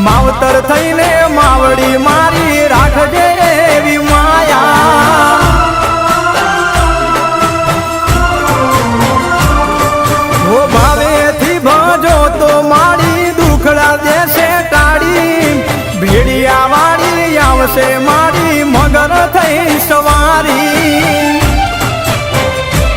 मावतर थईने मावड़ी मारी राखजे एवी माया। वो भावे थी भजो तो मारी दुखड़ा देशे टाड़ी भेड़िया वाड़ी आवशे मारी मगर थई सवारी।